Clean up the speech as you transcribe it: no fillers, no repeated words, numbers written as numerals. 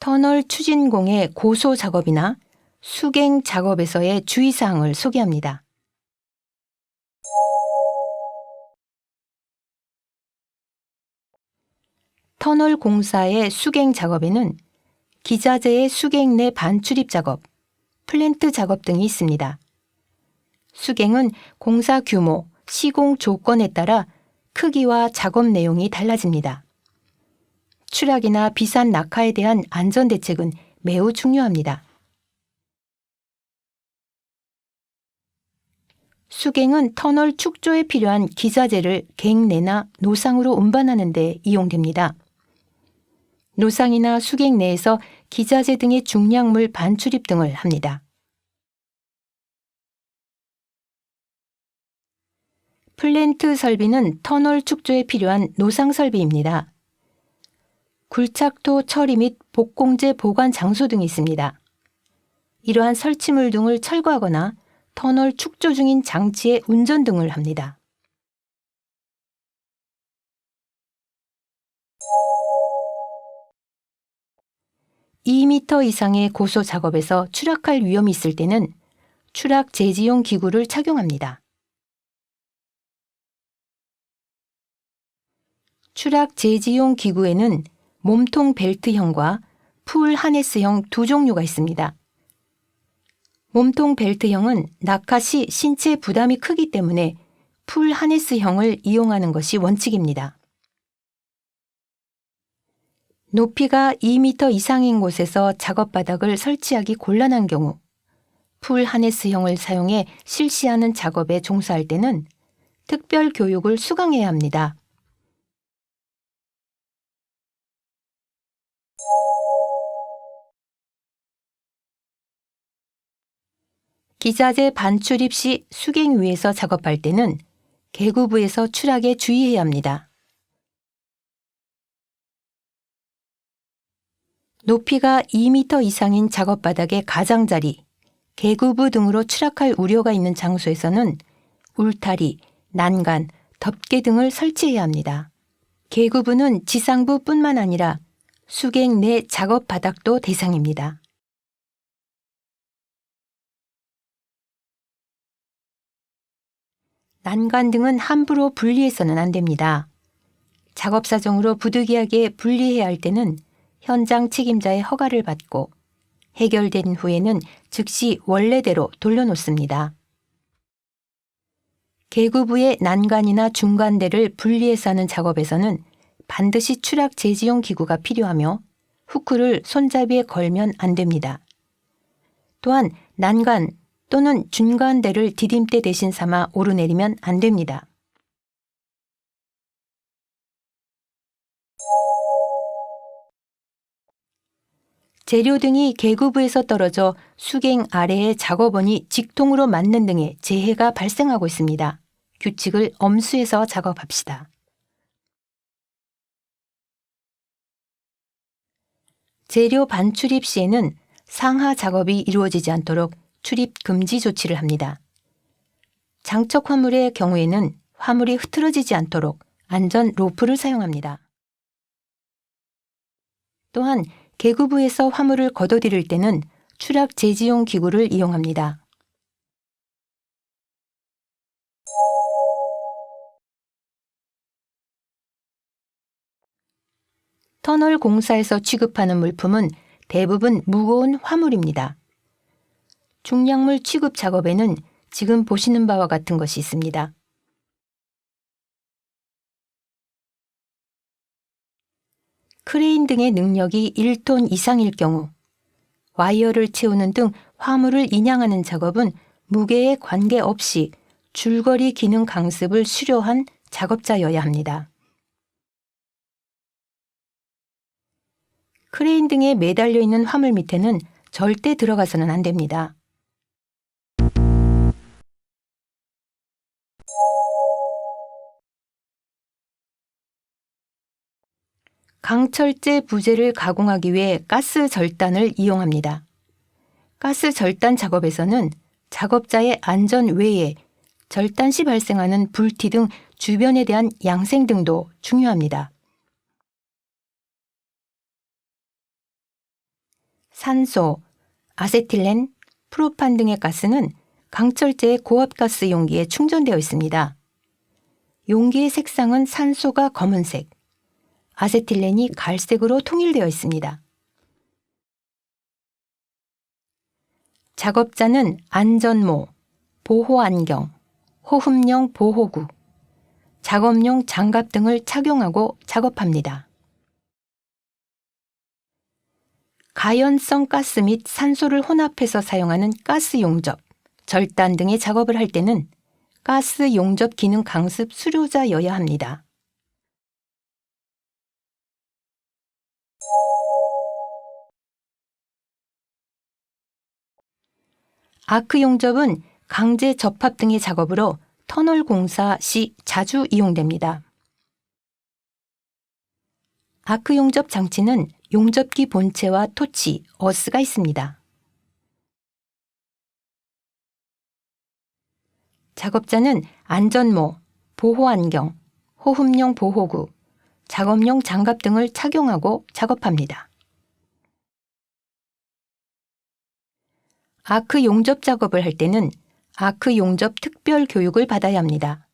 터널 추진공의 고소 작업이나 수갱 작업에서의 주의사항을 소개합니다. 터널 공사의 수갱 작업에는 기자재의 수갱 내 반출입 작업, 플랜트 작업 등이 있습니다. 수갱은 공사 규모, 시공 조건에 따라 크기와 작업 내용이 달라집니다. 추락이나 비산 낙하에 대한 안전 대책은 매우 중요합니다. 수갱은 터널 축조에 필요한 기자재를 갱 내나 노상으로 운반하는 데 이용됩니다. 노상이나 수갱 내에서 기자재 등의 중량물 반출입 등을 합니다. 플랜트 설비는 터널 축조에 필요한 노상 설비입니다. 굴착토 처리 및 복공재 보관 장소 등이 있습니다. 이러한 설치물 등을 철거하거나 터널 축조 중인 장치의 운전 등을 합니다. (2m) 이상의 고소 작업에서 추락할 위험이 있을 때는 추락 제지용 기구를 착용합니다. 추락 제지용 기구에는 몸통 벨트형과 풀 하네스형 두 종류가 있습니다. 몸통 벨트형은 낙하 시 신체 부담이 크기 때문에 풀 하네스형을 이용하는 것이 원칙입니다. 높이가 2m 이상인 곳에서 작업 바닥을 설치하기 곤란한 경우 풀 하네스형을 사용해 실시하는 작업에 종사할 때는 특별 교육을 수강해야 합니다. 기자재 반출입 시 수갱 위에서 작업할 때는 계구부에서 추락에 주의해야 합니다. 높이가 2m 이상인 작업 바닥의 가장자리, 계구부 등으로 추락할 우려가 있는 장소에서는 울타리, 난간, 덮개 등을 설치해야 합니다. 계구부는 지상부뿐만 아니라 수갱 내 작업 바닥도 대상입니다. 난간 등은 함부로 분리해서는 안 됩니다. 작업 사정으로 부득이하게 분리해야 할 때는 현장 책임자의 허가를 받고 해결된 후에는 즉시 원래대로 돌려놓습니다. 계구부의 난간이나 중간대를 분리해서 하는 작업에서는 반드시 추락 제지용 기구가 필요하며 후크를 손잡이에 걸면 안 됩니다. 또한 난간 또는 중간대를 디딤대 대신 삼아 오르내리면 안 됩니다. 재료 등이 계구부에서 떨어져 수갱 아래의 작업원이 직통으로 맞는 등의 재해가 발생하고 있습니다. 규칙을 엄수해서 작업합시다. 재료 반출입 시에는 상하 작업이 이루어지지 않도록 출입 금지 조치를 합니다. 장척 화물의 경우에는 화물이 흐트러지지 않도록 안전 로프를 사용합니다. 또한 계구부에서 화물을 걷어들일 때는 추락 제지용 기구를 이용합니다. 터널 공사에서 취급하는 물품은 대부분 무거운 화물입니다. 중량물 취급 작업에는 지금 보시는 바와 같은 것이 있습니다. 크레인 등의 능력이 1톤 이상일 경우, 와이어를 채우는 등 화물을 인양하는 작업은 무게에 관계없이 줄거리 기능 강습을 수료한 작업자여야 합니다. 크레인 등에 매달려 있는 화물 밑에는 절대 들어가서는 안 됩니다. 강철제 부재를 가공하기 위해 가스 절단을 이용합니다. 가스 절단 작업에서는 작업자의 안전 외에 절단 시 발생하는 불티 등 주변에 대한 양생 등도 중요합니다. 산소, 아세틸렌, 프로판 등의 가스는 강철제의 고압가스 용기에 충전되어 있습니다. 용기의 색상은 산소가 검은색, 아세틸렌이 갈색으로 통일되어 있습니다. 작업자는 안전모, 보호안경, 호흡용 보호구, 작업용 장갑 등을 착용하고 작업합니다. 가연성 가스 및 산소를 혼합해서 사용하는 가스 용접, 절단 등의 작업을 할 때는 가스 용접 기능 강습 수료자여야 합니다. 아크 용접은 강제 접합 등의 작업으로 터널 공사 시 자주 이용됩니다. 아크 용접 장치는 용접기 본체와 토치, 어스가 있습니다. 작업자는 안전모, 보호안경, 호흡용 보호구, 작업용 장갑 등을 착용하고 작업합니다. 아크 용접 작업을 할 때는 아크 용접 특별 교육을 받아야 합니다.